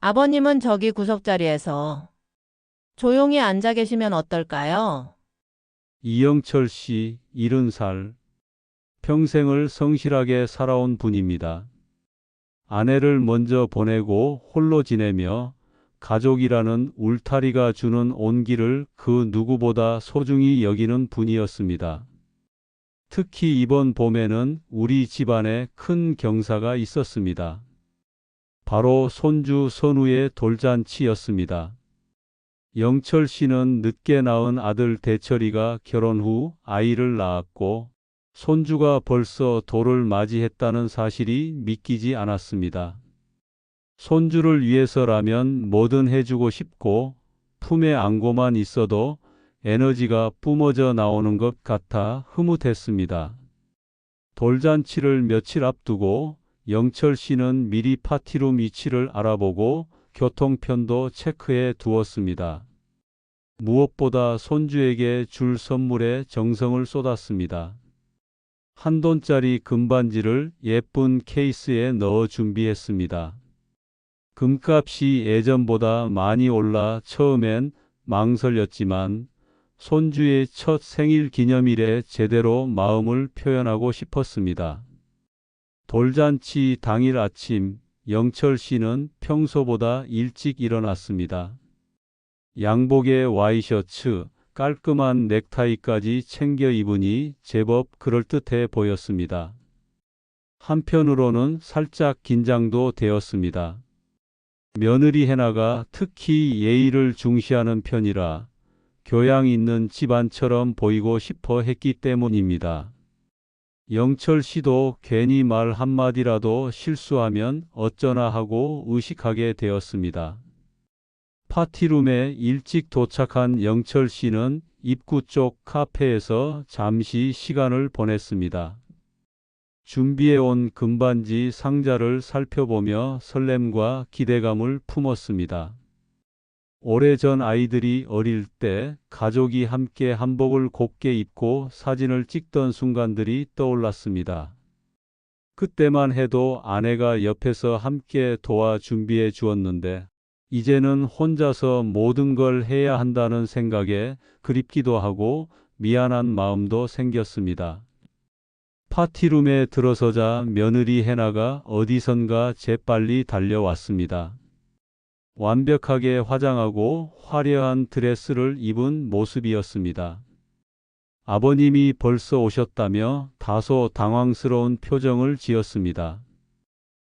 아버님은 저기 구석자리에서 조용히 앉아 계시면 어떨까요? 이영철 씨, 70살. 평생을 성실하게 살아온 분입니다. 아내를 먼저 보내고 홀로 지내며 가족이라는 울타리가 주는 온기를 그 누구보다 소중히 여기는 분이었습니다. 특히 이번 봄에는 우리 집안에 큰 경사가 있었습니다. 바로 손주 선우의 돌잔치였습니다. 영철 씨는 늦게 낳은 아들 대철이가 결혼 후 아이를 낳았고 손주가 벌써 돌을 맞이했다는 사실이 믿기지 않았습니다. 손주를 위해서라면 뭐든 해주고 싶고 품에 안고만 있어도 에너지가 뿜어져 나오는 것 같아 흐뭇했습니다. 돌잔치를 며칠 앞두고 영철 씨는 미리 파티룸 위치를 알아보고 교통편도 체크해 두었습니다. 무엇보다 손주에게 줄 선물에 정성을 쏟았습니다. $1이 금반지를 예쁜 케이스에 넣어 준비했습니다. 금값이 예전보다 많이 올라 처음엔 망설였지만 손주의 첫 생일 기념일에 제대로 마음을 표현하고 싶었습니다. 돌잔치 당일 아침, 영철 씨는 평소보다 일찍 일어났습니다. 양복에 와이셔츠, 깔끔한 넥타이까지 챙겨 입으니 제법 그럴듯해 보였습니다. 한편으로는 살짝 긴장도 되었습니다. 며느리 해나가 특히 예의를 중시하는 편이라 교양 있는 집안처럼 보이고 싶어 했기 때문입니다. 영철 씨도 괜히 말 한마디라도 실수하면 어쩌나 하고 의식하게 되었습니다. 파티룸에 일찍 도착한 영철 씨는 입구 쪽 카페에서 잠시 시간을 보냈습니다. 준비해온 금반지 상자를 살펴보며 설렘과 기대감을 품었습니다. 오래전 아이들이 어릴 때 가족이 함께 한복을 곱게 입고 사진을 찍던 순간들이 떠올랐습니다. 그때만 해도 아내가 옆에서 함께 도와 준비해 주었는데 이제는 혼자서 모든 걸 해야 한다는 생각에 그립기도 하고 미안한 마음도 생겼습니다. 파티룸에 들어서자 며느리 해나가 어디선가 재빨리 달려왔습니다. 완벽하게 화장하고 화려한 드레스를 입은 모습이었습니다. 아버님이 벌써 오셨다며 다소 당황스러운 표정을 지었습니다.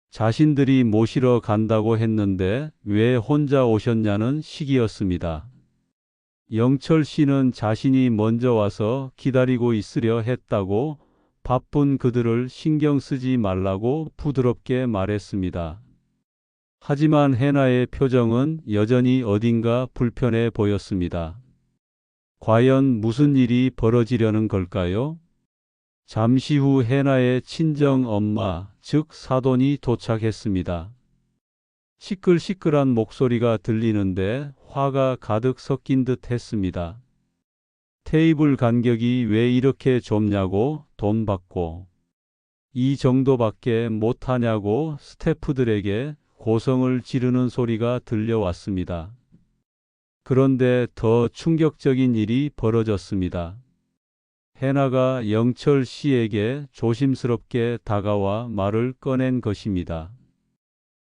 자신들이 모시러 간다고 했는데 왜 혼자 오셨냐는 식이었습니다. 영철 씨는 자신이 먼저 와서 기다리고 있으려 했다고 바쁜 그들을 신경 쓰지 말라고 부드럽게 말했습니다. 하지만 해나의 표정은 여전히 어딘가 불편해 보였습니다. 과연 무슨 일이 벌어지려는 걸까요? 잠시 후 해나의 친정 엄마, 즉 사돈이 도착했습니다. 시끌시끌한 목소리가 들리는데 화가 가득 섞인 듯 했습니다. 테이블 간격이 왜 이렇게 좁냐고 돈 받고 이 정도밖에 못하냐고 스태프들에게 고성을 지르는 소리가 들려왔습니다. 그런데 더 충격적인 일이 벌어졌습니다. 해나가 영철 씨에게 조심스럽게 다가와 말을 꺼낸 것입니다.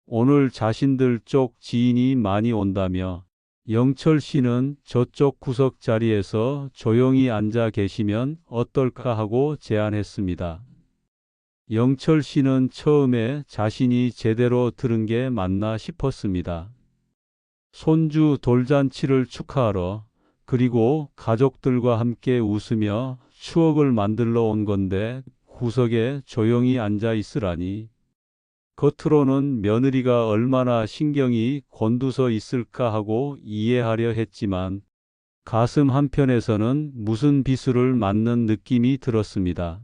오늘 자신들 쪽 지인이 많이 온다며 영철 씨는 저쪽 구석 자리에서 조용히 앉아 계시면 어떨까 하고 제안했습니다. 영철 씨는 처음에 자신이 제대로 들은 게 맞나 싶었습니다. 손주 돌잔치를 축하하러 그리고 가족들과 함께 웃으며 추억을 만들러 온 건데 구석에 조용히 앉아 있으라니. 겉으로는 며느리가 얼마나 신경이 곤두서 있을까 하고 이해하려 했지만 가슴 한편에서는 무슨 비수를 맞는 느낌이 들었습니다.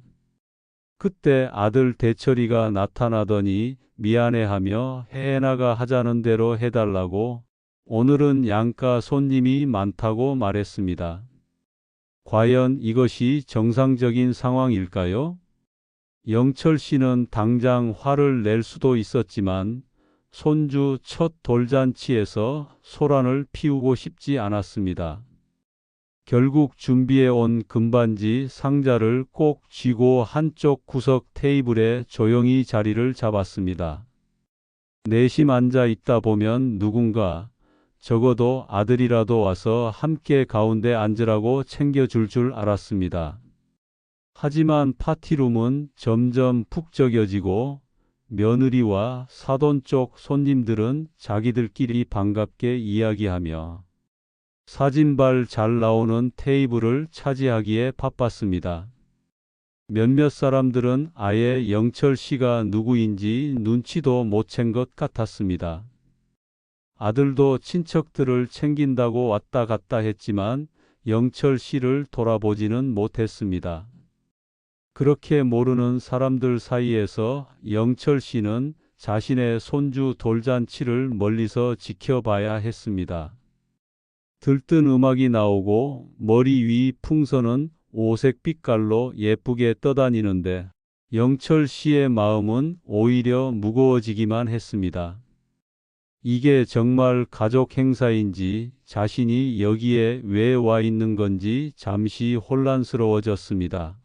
그때 아들 대철이가 나타나더니 미안해하며 해나가 하자는 대로 해달라고 오늘은 양가 손님이 많다고 말했습니다. 과연 이것이 정상적인 상황일까요? 영철 씨는 당장 화를 낼 수도 있었지만 손주 첫 돌잔치에서 소란을 피우고 싶지 않았습니다. 결국 준비해 온 금반지 상자를 꼭 쥐고 한쪽 구석 테이블에 조용히 자리를 잡았습니다. 내심 앉아 있다 보면 누군가, 적어도 아들이라도 와서 함께 가운데 앉으라고 챙겨줄 줄 알았습니다. 하지만 파티룸은 점점 북적여지고 며느리와 사돈 쪽 손님들은 자기들끼리 반갑게 이야기하며 사진발 잘 나오는 테이블을 차지하기에 바빴습니다. 몇몇 사람들은 아예 영철 씨가 누구인지 눈치도 못 챈 것 같았습니다. 아들도 친척들을 챙긴다고 왔다 갔다 했지만 영철 씨를 돌아보지는 못했습니다. 그렇게 모르는 사람들 사이에서 영철 씨는 자신의 손주 돌잔치를 멀리서 지켜봐야 했습니다. 들뜬 음악이 나오고 머리 위 풍선은 오색 빛깔로 예쁘게 떠다니는데 영철 씨의 마음은 오히려 무거워지기만 했습니다. 이게 정말 가족 행사인지 자신이 여기에 왜 와 있는 건지 잠시 혼란스러워졌습니다.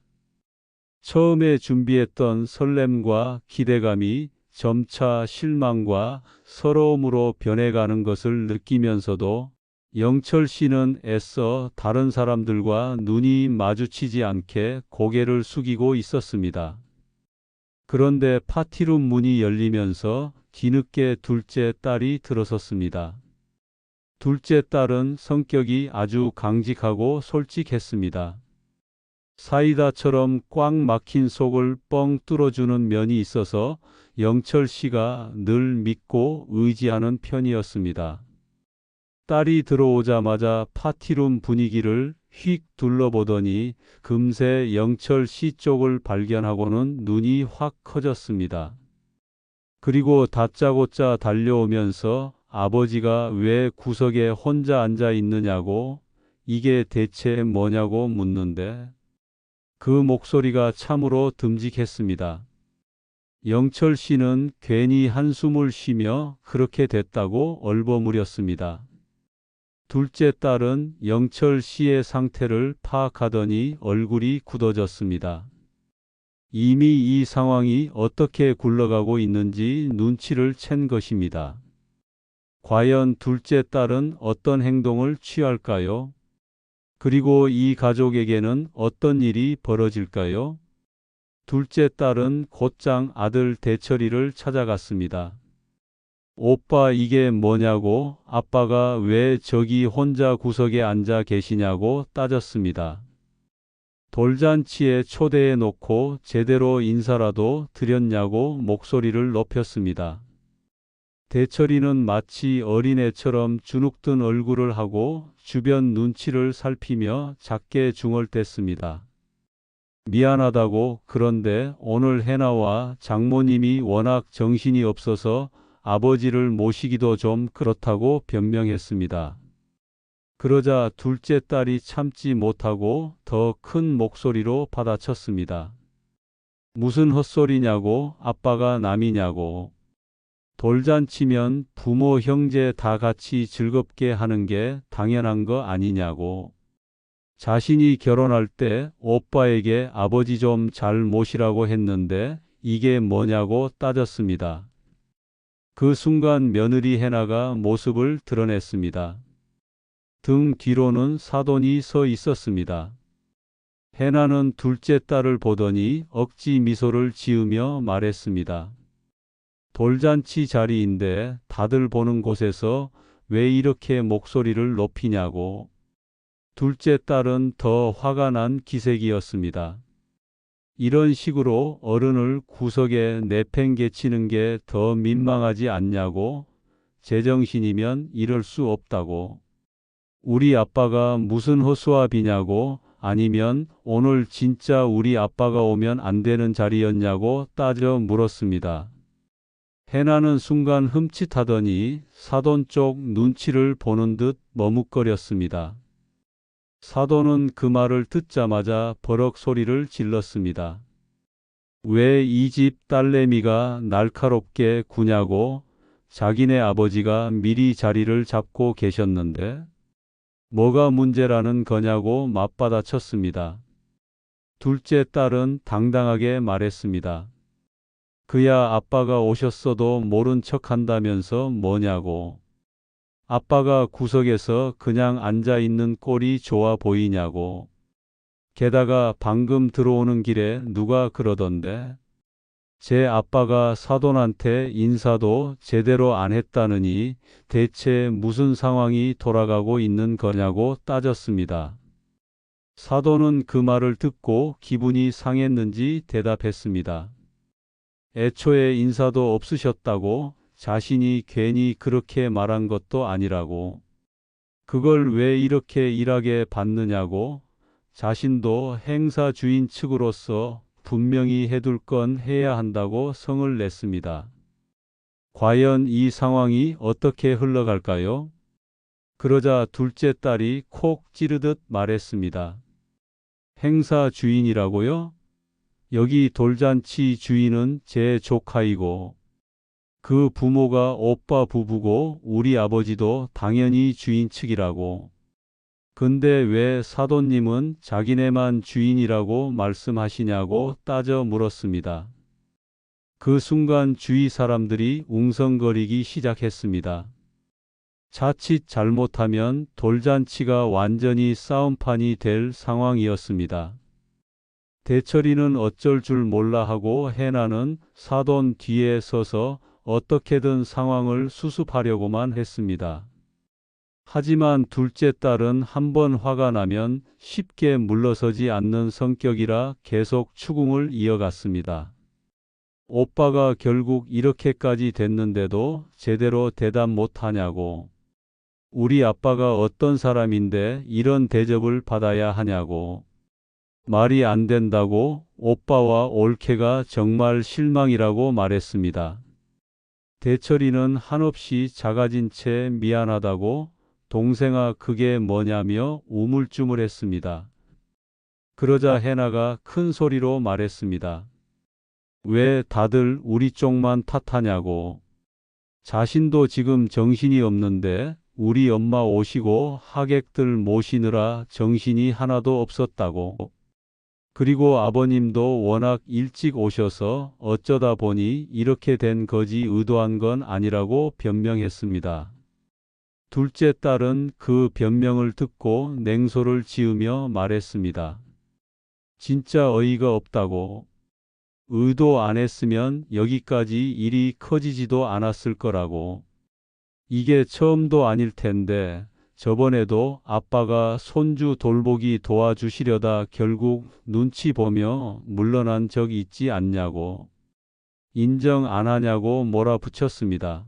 처음에 준비했던 설렘과 기대감이 점차 실망과 서러움으로 변해가는 것을 느끼면서도 영철 씨는 애써 다른 사람들과 눈이 마주치지 않게 고개를 숙이고 있었습니다. 그런데 파티룸 문이 열리면서 뒤늦게 둘째 딸이 들어섰습니다. 둘째 딸은 성격이 아주 강직하고 솔직했습니다. 사이다처럼 꽉 막힌 속을 뻥 뚫어주는 면이 있어서 영철 씨가 늘 믿고 의지하는 편이었습니다. 딸이 들어오자마자 파티룸 분위기를 휙 둘러보더니 금세 영철 씨 쪽을 발견하고는 눈이 확 커졌습니다. 그리고 다짜고짜 달려오면서 아버지가 왜 구석에 혼자 앉아 있느냐고, 이게 대체 뭐냐고 묻는데 그 목소리가 참으로 듬직했습니다. 영철 씨는 괜히 한숨을 쉬며 그렇게 됐다고 얼버무렸습니다. 둘째 딸은 영철 씨의 상태를 파악하더니 얼굴이 굳어졌습니다. 이미 이 상황이 어떻게 굴러가고 있는지 눈치를 챈 것입니다. 과연 둘째 딸은 어떤 행동을 취할까요? 그리고 이 가족에게는 어떤 일이 벌어질까요? 둘째 딸은 곧장 아들 대철이를 찾아갔습니다. 오빠 이게 뭐냐고, 아빠가 왜 저기 혼자 구석에 앉아 계시냐고 따졌습니다. 돌잔치에 초대해 놓고 제대로 인사라도 드렸냐고 목소리를 높였습니다. 대철이는 마치 어린애처럼 주눅든 얼굴을 하고 주변 눈치를 살피며 작게 중얼댔습니다. 미안하다고. 그런데 오늘 해나와 장모님이 워낙 정신이 없어서 아버지를 모시기도 좀 그렇다고 변명했습니다. 그러자 둘째 딸이 참지 못하고 더 큰 목소리로 받아쳤습니다. 무슨 헛소리냐고, 아빠가 남이냐고. 돌잔치면 부모 형제 다 같이 즐겁게 하는 게 당연한 거 아니냐고. 자신이 결혼할 때 오빠에게 아버지 좀 잘 모시라고 했는데 이게 뭐냐고 따졌습니다. 그 순간 며느리 해나가 모습을 드러냈습니다. 등 뒤로는 사돈이 서 있었습니다. 해나는 둘째 딸을 보더니 억지 미소를 지으며 말했습니다. 돌잔치 자리인데 다들 보는 곳에서 왜 이렇게 목소리를 높이냐고. 둘째 딸은 더 화가 난 기색이었습니다. 이런 식으로 어른을 구석에 내팽개치는 게 더 민망하지 않냐고. 제정신이면 이럴 수 없다고. 우리 아빠가 무슨 허수아비냐고. 아니면 오늘 진짜 우리 아빠가 오면 안 되는 자리였냐고 따져 물었습니다. 해나는 순간 흠칫하더니 사돈 쪽 눈치를 보는 듯 머뭇거렸습니다. 사돈은 그 말을 듣자마자 버럭 소리를 질렀습니다. 왜 이 집 딸내미가 날카롭게 구냐고. 자기네 아버지가 미리 자리를 잡고 계셨는데 뭐가 문제라는 거냐고 맞받아쳤습니다. 둘째 딸은 당당하게 말했습니다. 그야 아빠가 오셨어도 모른 척 한다면서 뭐냐고. 아빠가 구석에서 그냥 앉아 있는 꼴이 좋아 보이냐고. 게다가 방금 들어오는 길에 누가 그러던데 제 아빠가 사돈한테 인사도 제대로 안 했다느니 대체 무슨 상황이 돌아가고 있는 거냐고 따졌습니다. 사돈은 그 말을 듣고 기분이 상했는지 대답했습니다. 애초에 인사도 없으셨다고 자신이 괜히 그렇게 말한 것도 아니라고. 그걸 왜 이렇게 일하게 받느냐고. 자신도 행사 주인 측으로서 분명히 해둘 건 해야 한다고 성을 냈습니다. 과연 이 상황이 어떻게 흘러갈까요? 그러자 둘째 딸이 콕 찌르듯 말했습니다. 행사 주인이라고요? 여기 돌잔치 주인은 제 조카이고 그 부모가 오빠 부부고 우리 아버지도 당연히 주인 측이라고. 근데 왜 사돈님은 자기네만 주인이라고 말씀하시냐고 따져 물었습니다. 그 순간 주위 사람들이 웅성거리기 시작했습니다. 자칫 잘못하면 돌잔치가 완전히 싸움판이 될 상황이었습니다. 대철이는 어쩔 줄 몰라 하고 해나는 사돈 뒤에 서서 어떻게든 상황을 수습하려고만 했습니다. 하지만 둘째 딸은 한번 화가 나면 쉽게 물러서지 않는 성격이라 계속 추궁을 이어갔습니다. 오빠가 결국 이렇게까지 됐는데도 제대로 대답 못하냐고. 우리 아빠가 어떤 사람인데 이런 대접을 받아야 하냐고. 말이 안 된다고. 오빠와 올케가 정말 실망이라고 말했습니다. 대철이는 한없이 작아진 채 미안하다고 동생아 그게 뭐냐며 우물쭈물했습니다. 그러자 해나가 큰 소리로 말했습니다. 왜 다들 우리 쪽만 탓하냐고. 자신도 지금 정신이 없는데 우리 엄마 오시고 하객들 모시느라 정신이 하나도 없었다고. 그리고 아버님도 워낙 일찍 오셔서 어쩌다 보니 이렇게 된 거지 의도한 건 아니라고 변명했습니다. 둘째 딸은 그 변명을 듣고 냉소를 지으며 말했습니다. 진짜 어이가 없다고. 의도 안 했으면 여기까지 일이 커지지도 않았을 거라고. 이게 처음도 아닐 텐데 저번에도 아빠가 손주 돌보기 도와주시려다 결국 눈치 보며 물러난 적 있지 않냐고. 인정 안 하냐고 몰아붙였습니다.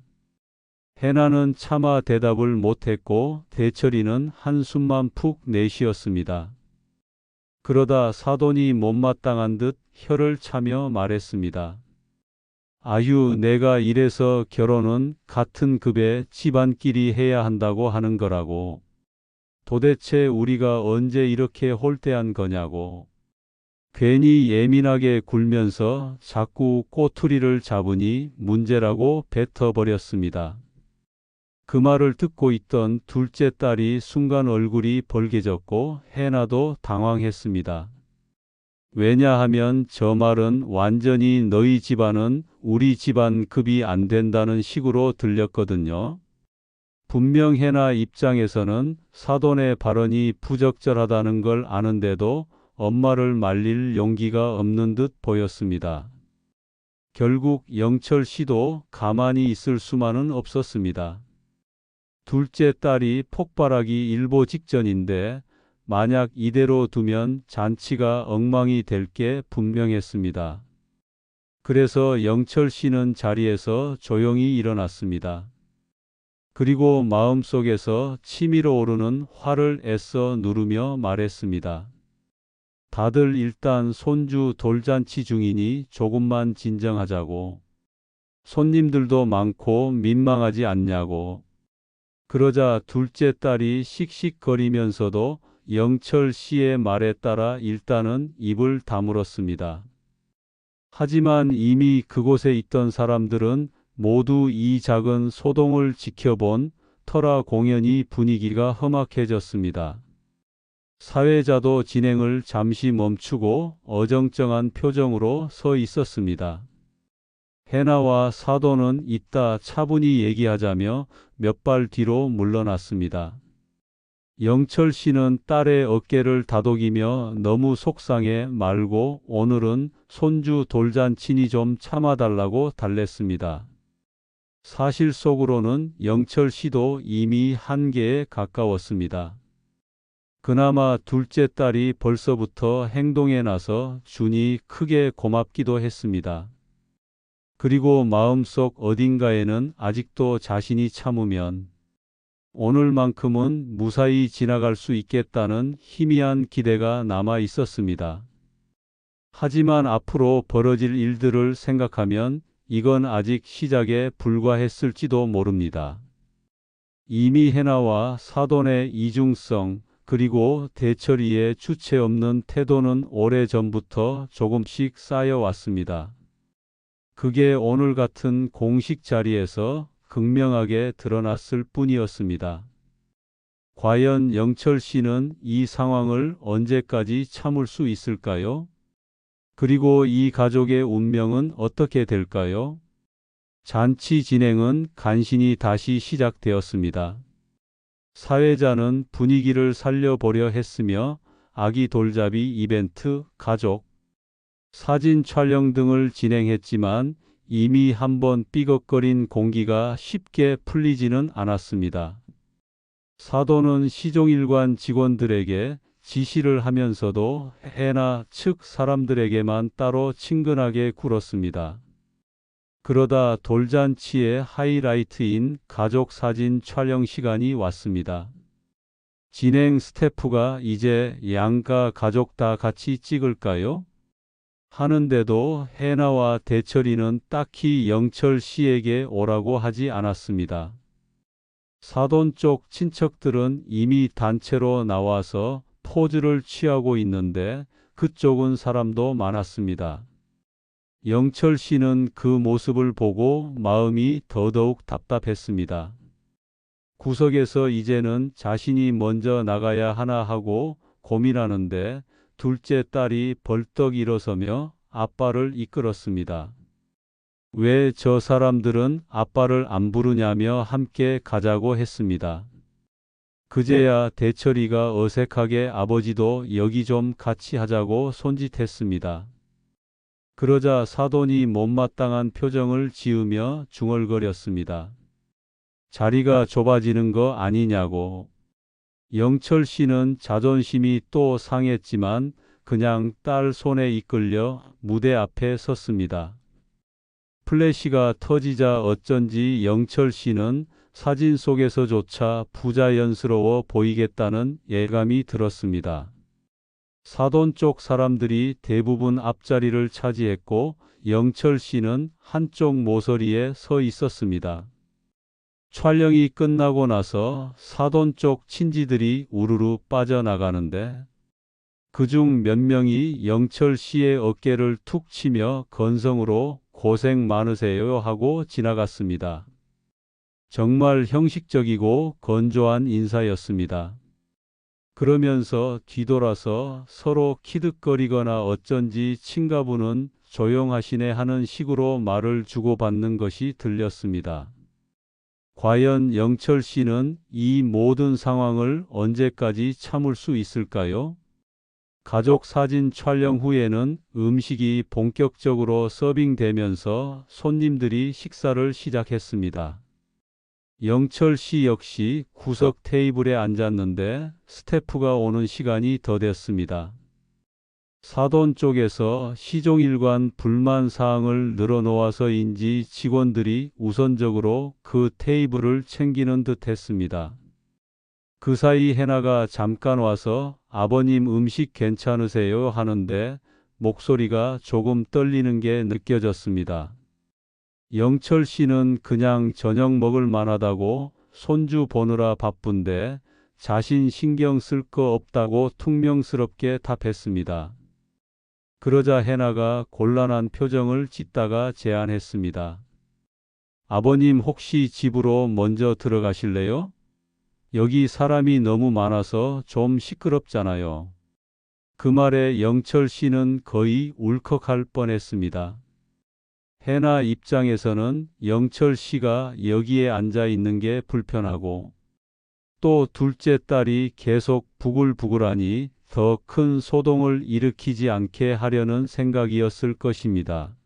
해나는 차마 대답을 못했고 대철이는 한숨만 푹 내쉬었습니다. 그러다 사돈이 못마땅한 듯 혀를 차며 말했습니다. 아유, 내가 이래서 결혼은 같은 급의 집안끼리 해야 한다고 하는 거라고. 도대체 우리가 언제 이렇게 홀대한 거냐고. 괜히 예민하게 굴면서 자꾸 꼬투리를 잡으니 문제라고 뱉어버렸습니다. 그 말을 듣고 있던 둘째 딸이 순간 얼굴이 벌개졌고 해나도 당황했습니다. 왜냐하면 저 말은 완전히 너희 집안은 우리 집안 급이 안 된다는 식으로 들렸거든요. 분명 해나 입장에서는 사돈의 발언이 부적절하다는 걸 아는데도 엄마를 말릴 용기가 없는 듯 보였습니다. 결국 영철 씨도 가만히 있을 수만은 없었습니다. 둘째 딸이 폭발하기 일보 직전인데 만약 이대로 두면 잔치가 엉망이 될 게 분명했습니다. 그래서 영철 씨는 자리에서 조용히 일어났습니다. 그리고 마음속에서 치밀어 오르는 화를 애써 누르며 말했습니다. 다들 일단 손주 돌잔치 중이니 조금만 진정하자고. 손님들도 많고 민망하지 않냐고. 그러자 둘째 딸이 씩씩거리면서도 영철 씨의 말에 따라 일단은 입을 다물었습니다. 하지만 이미 그곳에 있던 사람들은 모두 이 작은 소동을 지켜본 터라 공연히 분위기가 험악해졌습니다. 사회자도 진행을 잠시 멈추고 어정쩡한 표정으로 서 있었습니다. 해나와 사돈은 이따 차분히 얘기하자며 몇 발 뒤로 물러났습니다. 영철 씨는 딸의 어깨를 다독이며 너무 속상해 말고 오늘은 손주 돌잔치니 좀 참아달라고 달랬습니다. 사실 속으로는 영철 씨도 이미 한계에 가까웠습니다. 그나마 둘째 딸이 벌써부터 행동에 나서 주니 크게 고맙기도 했습니다. 그리고 마음속 어딘가에는 아직도 자신이 참으면 오늘만큼은 무사히 지나갈 수 있겠다는 희미한 기대가 남아 있었습니다. 하지만 앞으로 벌어질 일들을 생각하면 이건 아직 시작에 불과했을지도 모릅니다. 이미 해나와 사돈의 이중성, 그리고 대철이의 주체 없는 태도는 오래전부터 조금씩 쌓여왔습니다. 그게 오늘 같은 공식 자리에서 극명하게 드러났을 뿐이었습니다. 과연 영철 씨는 이 상황을 언제까지 참을 수 있을까요? 그리고 이 가족의 운명은 어떻게 될까요? 잔치 진행은 간신히 다시 시작되었습니다. 사회자는 분위기를 살려보려 했으며 아기 돌잡이 이벤트, 가족, 사진 촬영 등을 진행했지만 이미 한번 삐걱거린 공기가 쉽게 풀리지는 않았습니다. 사돈은 시종일관 직원들에게 지시를 하면서도 해나 측 사람들에게만 따로 친근하게 굴었습니다. 그러다 돌잔치의 하이라이트인 가족 사진 촬영 시간이 왔습니다. 진행 스태프가 이제 양가 가족 다 같이 찍을까요? 하는데도 해나와 대철이는 딱히 영철 씨에게 오라고 하지 않았습니다. 사돈 쪽 친척들은 이미 단체로 나와서 포즈를 취하고 있는데 그쪽은 사람도 많았습니다. 영철 씨는 그 모습을 보고 마음이 더더욱 답답했습니다. 구석에서 이제는 자신이 먼저 나가야 하나 하고 고민하는데 둘째 딸이 벌떡 일어서며 아빠를 이끌었습니다. 왜 저 사람들은 아빠를 안 부르냐며 함께 가자고 했습니다. 그제야 대철이가 어색하게 아버지도 여기 좀 같이 하자고 손짓했습니다. 그러자 사돈이 못마땅한 표정을 지으며 중얼거렸습니다. 자리가 좁아지는 거 아니냐고. 영철 씨는 자존심이 또 상했지만 그냥 딸 손에 이끌려 무대 앞에 섰습니다. 플래시가 터지자 어쩐지 영철 씨는 사진 속에서조차 부자연스러워 보이겠다는 예감이 들었습니다. 사돈 쪽 사람들이 대부분 앞자리를 차지했고 영철 씨는 한쪽 모서리에 서 있었습니다. 촬영이 끝나고 나서 사돈 쪽 친지들이 우르르 빠져나가는데 그중 몇 명이 영철 씨의 어깨를 툭 치며 건성으로 고생 많으세요 하고 지나갔습니다. 정말 형식적이고 건조한 인사였습니다. 그러면서 뒤돌아서 서로 키득거리거나 어쩐지 친가부는 조용하시네 하는 식으로 말을 주고받는 것이 들렸습니다. 과연 영철 씨는 이 모든 상황을 언제까지 참을 수 있을까요? 가족 사진 촬영 후에는 음식이 본격적으로 서빙되면서 손님들이 식사를 시작했습니다. 영철 씨 역시 구석 테이블에 앉았는데 스태프가 오는 시간이 더뎠습니다. 사돈 쪽에서 시종일관 불만 사항을 늘어놓아서인지 직원들이 우선적으로 그 테이블을 챙기는 듯 했습니다. 그 사이 해나가 잠깐 와서 아버님 음식 괜찮으세요 하는데 목소리가 조금 떨리는 게 느껴졌습니다. 영철 씨는 그냥 저녁 먹을 만하다고 손주 보느라 바쁜데 자신 신경 쓸 거 없다고 퉁명스럽게 답했습니다. 그러자 해나가 곤란한 표정을 짓다가 제안했습니다. 아버님 혹시 집으로 먼저 들어가실래요? 여기 사람이 너무 많아서 좀 시끄럽잖아요. 그 말에 영철 씨는 거의 울컥할 뻔했습니다. 해나 입장에서는 영철 씨가 여기에 앉아 있는 게 불편하고 또 둘째 딸이 계속 부글부글하니 더 큰 소동을 일으키지 않게 하려는 생각이었을 것입니다.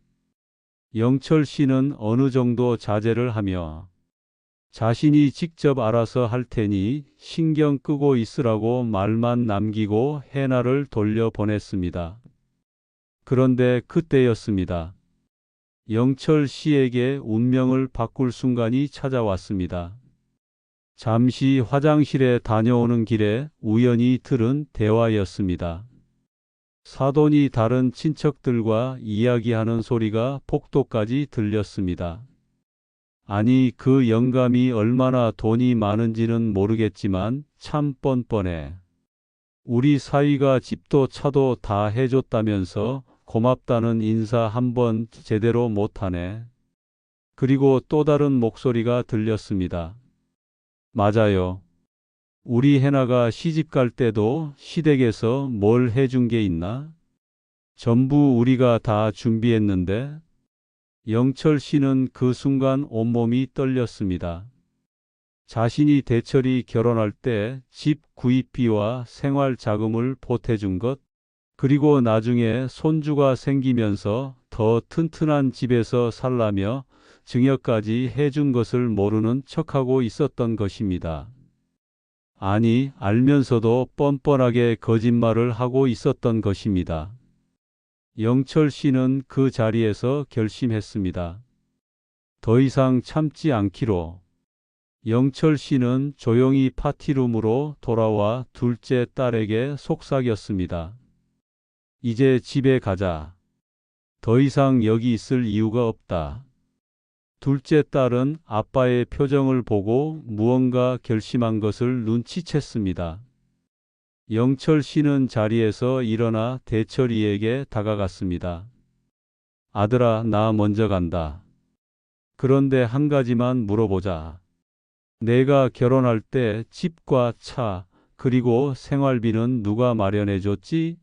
영철 씨는 어느 정도 자제를 하며 자신이 직접 알아서 할 테니 신경 끄고 있으라고 말만 남기고 해나를 돌려보냈습니다. 그런데 그때였습니다. 영철 씨에게 운명을 바꿀 순간이 찾아왔습니다. 잠시 화장실에 다녀오는 길에 우연히 들은 대화였습니다. 사돈이 다른 친척들과 이야기하는 소리가 복도까지 들렸습니다. 아니, 그 영감이 얼마나 돈이 많은지는 모르겠지만 참 뻔뻔해. 우리 사위가 집도 차도 다 해줬다면서 고맙다는 인사 한번 제대로 못하네. 그리고 또 다른 목소리가 들렸습니다. 맞아요. 우리 해나가 시집갈 때도 시댁에서 뭘 해준 게 있나? 전부 우리가 다 준비했는데. 영철 씨는 그 순간 온몸이 떨렸습니다. 자신이 대철이 결혼할 때 집 구입비와 생활 자금을 보태준 것, 그리고 나중에 손주가 생기면서 더 튼튼한 집에서 살라며 증여까지 해준 것을 모르는 척하고 있었던 것입니다. 아니, 알면서도 뻔뻔하게 거짓말을 하고 있었던 것입니다. 영철 씨는 그 자리에서 결심했습니다. 더 이상 참지 않기로. 영철 씨는 조용히 파티룸으로 돌아와 둘째 딸에게 속삭였습니다. 이제 집에 가자. 더 이상 여기 있을 이유가 없다. 둘째 딸은 아빠의 표정을 보고 무언가 결심한 것을 눈치챘습니다. 영철 씨는 자리에서 일어나 대철이에게 다가갔습니다. 아들아, 나 먼저 간다. 그런데 한 가지만 물어보자. 내가 결혼할 때 집과 차, 그리고 생활비는 누가 마련해 줬지?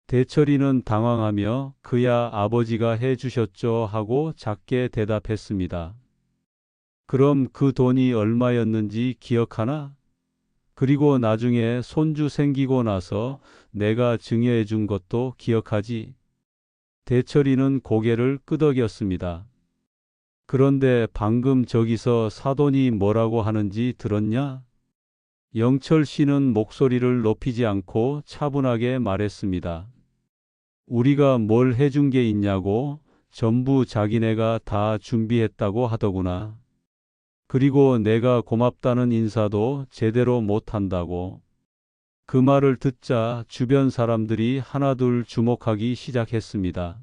대철이는 당황하며 그야 아버지가 해 주셨죠 하고 작게 대답했습니다. 그럼 그 돈이 얼마였는지 기억하나? 그리고 나중에 손주 생기고 나서 내가 증여해 준 것도 기억하지? 대철이는 고개를 끄덕였습니다. 그런데 방금 저기서 사돈이 뭐라고 하는지 들었냐? 영철 씨는 목소리를 높이지 않고 차분하게 말했습니다. 우리가 뭘 해준 게 있냐고, 전부 자기네가 다 준비했다고 하더구나. 그리고 내가 고맙다는 인사도 제대로 못한다고. 그 말을 듣자 주변 사람들이 하나둘 주목하기 시작했습니다.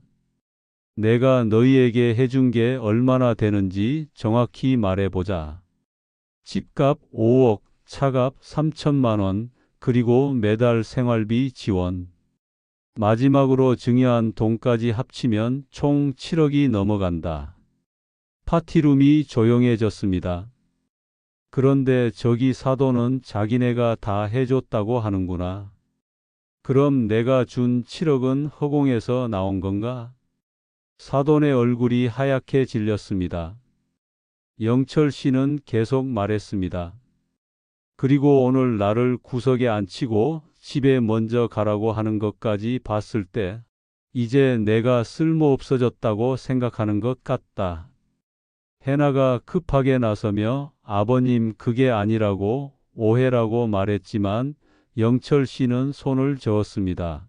내가 너희에게 해준 게 얼마나 되는지 정확히 말해보자. 집값 5억, 차값 3천만 원, 그리고 매달 생활비 지원. 마지막으로 증여한 돈까지 합치면 총 7억이 넘어간다. 파티룸이 조용해졌습니다. 그런데 저기 사돈은 자기네가 다 해줬다고 하는구나. 그럼 내가 준 7억은 허공에서 나온 건가? 사돈의 얼굴이 하얗게 질렸습니다. 영철 씨는 계속 말했습니다. 그리고 오늘 나를 구석에 앉히고 집에 먼저 가라고 하는 것까지 봤을 때 이제 내가 쓸모없어졌다고 생각하는 것 같다. 해나가 급하게 나서며 아버님, 그게 아니라고, 오해라고 말했지만 영철 씨는 손을 저었습니다.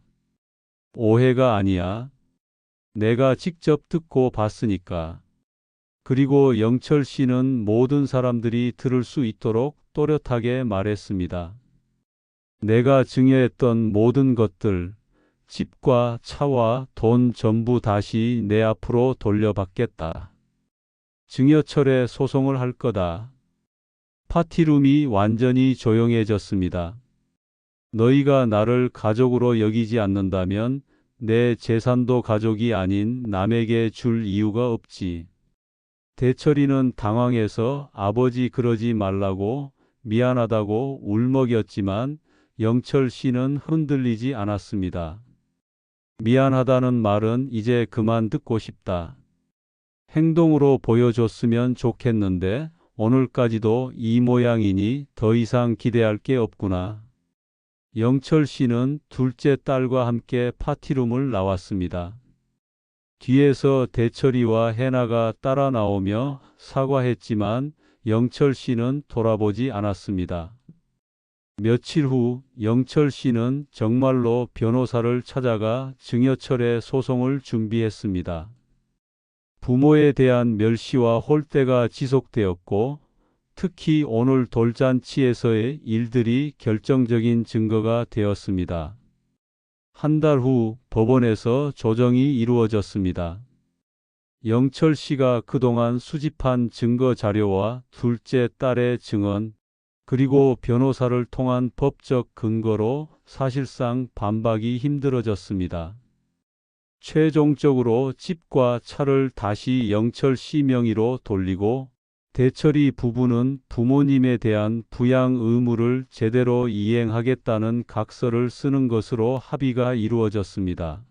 오해가 아니야. 내가 직접 듣고 봤으니까. 그리고 영철 씨는 모든 사람들이 들을 수 있도록 또렷하게 말했습니다. 내가 증여했던 모든 것들, 집과 차와 돈 전부 다시 내 앞으로 돌려받겠다. 증여철에 소송을 할 거다. 파티룸이 완전히 조용해졌습니다. 너희가 나를 가족으로 여기지 않는다면 내 재산도 가족이 아닌 남에게 줄 이유가 없지. 대철이는 당황해서 아버지 그러지 말라고 미안하다고 울먹였지만 영철 씨는 흔들리지 않았습니다. 미안하다는 말은 이제 그만 듣고 싶다. 행동으로 보여줬으면 좋겠는데 오늘까지도 이 모양이니 더 이상 기대할 게 없구나. 영철 씨는 둘째 딸과 함께 파티룸을 나왔습니다. 뒤에서 대철이와 해나가 따라 나오며 사과했지만 영철 씨는 돌아보지 않았습니다. 며칠 후 영철 씨는 정말로 변호사를 찾아가 증여철회 소송을 준비했습니다. 부모에 대한 멸시와 홀대가 지속되었고 특히 오늘 돌잔치에서의 일들이 결정적인 증거가 되었습니다. 한 달 후 법원에서 조정이 이루어졌습니다. 영철 씨가 그동안 수집한 증거 자료와 둘째 딸의 증언, 그리고 변호사를 통한 법적 근거로 사실상 반박이 힘들어졌습니다. 최종적으로 집과 차를 다시 영철 씨 명의로 돌리고 대철이 부부는 부모님에 대한 부양 의무를 제대로 이행하겠다는 각서를 쓰는 것으로 합의가 이루어졌습니다.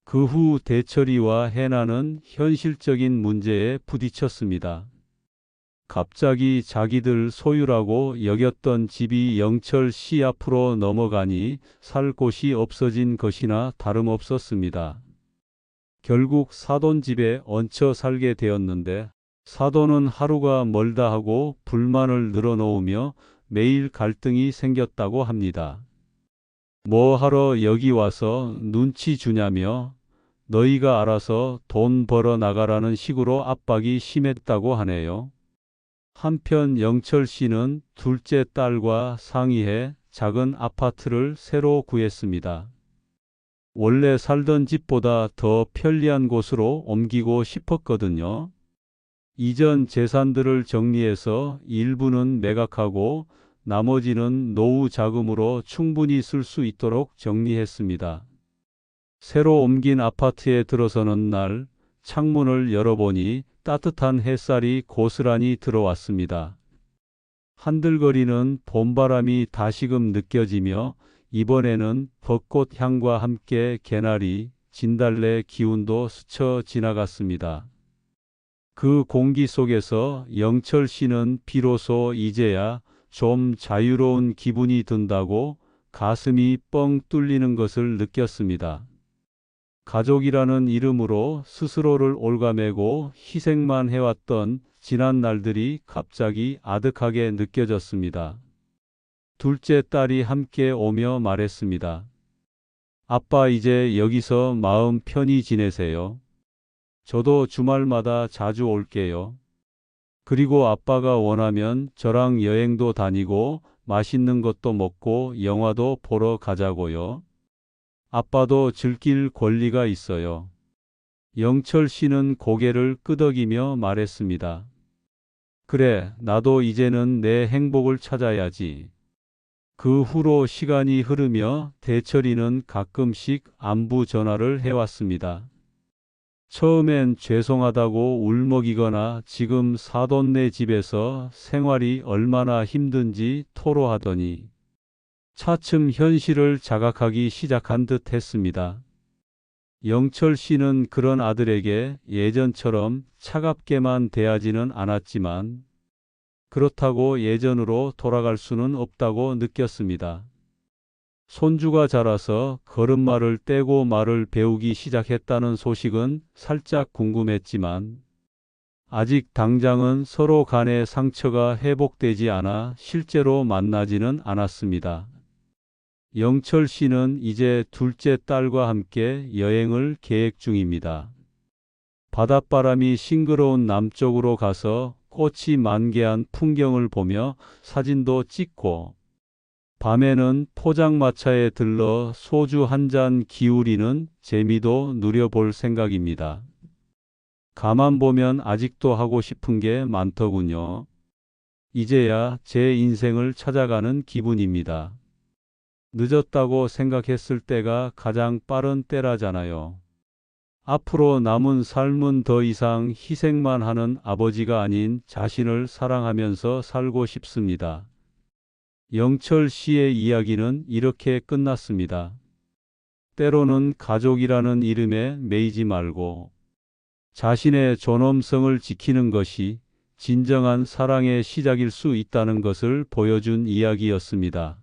그 후 대철이와 해나는 현실적인 문제에 부딪혔습니다. 갑자기 자기들 소유라고 여겼던 집이 영철 씨 앞으로 넘어가니 살 곳이 없어진 것이나 다름없었습니다. 결국 사돈 집에 얹혀 살게 되었는데 사돈은 하루가 멀다 하고 불만을 늘어놓으며 매일 갈등이 생겼다고 합니다. 뭐 하러 여기 와서 눈치 주냐며 너희가 알아서 돈 벌어 나가라는 식으로 압박이 심했다고 하네요. 한편 영철 씨는 둘째 딸과 상의해 작은 아파트를 새로 구했습니다. 원래 살던 집보다 더 편리한 곳으로 옮기고 싶었거든요. 이전 재산들을 정리해서 일부는 매각하고 나머지는 노후 자금으로 충분히 쓸 수 있도록 정리했습니다. 새로 옮긴 아파트에 들어서는 날 창문을 열어보니 따뜻한 햇살이 고스란히 들어왔습니다. 한들거리는 봄바람이 다시금 느껴지며 이번에는 벚꽃 향과 함께 개나리, 진달래 기운도 스쳐 지나갔습니다. 그 공기 속에서 영철 씨는 비로소 이제야 좀 자유로운 기분이 든다고 가슴이 뻥 뚫리는 것을 느꼈습니다. 가족이라는 이름으로 스스로를 옭아매고 희생만 해왔던 지난 날들이 갑자기 아득하게 느껴졌습니다. 둘째 딸이 함께 오며 말했습니다. 아빠 이제 여기서 마음 편히 지내세요. 저도 주말마다 자주 올게요. 그리고 아빠가 원하면 저랑 여행도 다니고 맛있는 것도 먹고 영화도 보러 가자고요. 아빠도 즐길 권리가 있어요. 영철 씨는 고개를 끄덕이며 말했습니다. 그래, 나도 이제는 내 행복을 찾아야지. 그 후로 시간이 흐르며 대철이는 가끔씩 안부 전화를 해왔습니다. 처음엔 죄송하다고 울먹이거나 지금 사돈네 집에서 생활이 얼마나 힘든지 토로하더니 차츰 현실을 자각하기 시작한 듯 했습니다. 영철 씨는 그런 아들에게 예전처럼 차갑게만 대하지는 않았지만 그렇다고 예전으로 돌아갈 수는 없다고 느꼈습니다. 손주가 자라서 걸음마를 떼고 말을 배우기 시작했다는 소식은 살짝 궁금했지만 아직 당장은 서로 간의 상처가 회복되지 않아 실제로 만나지는 않았습니다. 영철 씨는 이제 둘째 딸과 함께 여행을 계획 중입니다. 바닷바람이 싱그러운 남쪽으로 가서 꽃이 만개한 풍경을 보며 사진도 찍고 밤에는 포장마차에 들러 소주 한 잔 기울이는 재미도 누려볼 생각입니다. 가만 보면 아직도 하고 싶은 게 많더군요. 이제야 제 인생을 찾아가는 기분입니다. 늦었다고 생각했을 때가 가장 빠른 때라잖아요. 앞으로 남은 삶은 더 이상 희생만 하는 아버지가 아닌 자신을 사랑하면서 살고 싶습니다. 영철 씨의 이야기는 이렇게 끝났습니다. 때로는 가족이라는 이름에 매이지 말고 자신의 존엄성을 지키는 것이 진정한 사랑의 시작일 수 있다는 것을 보여준 이야기였습니다.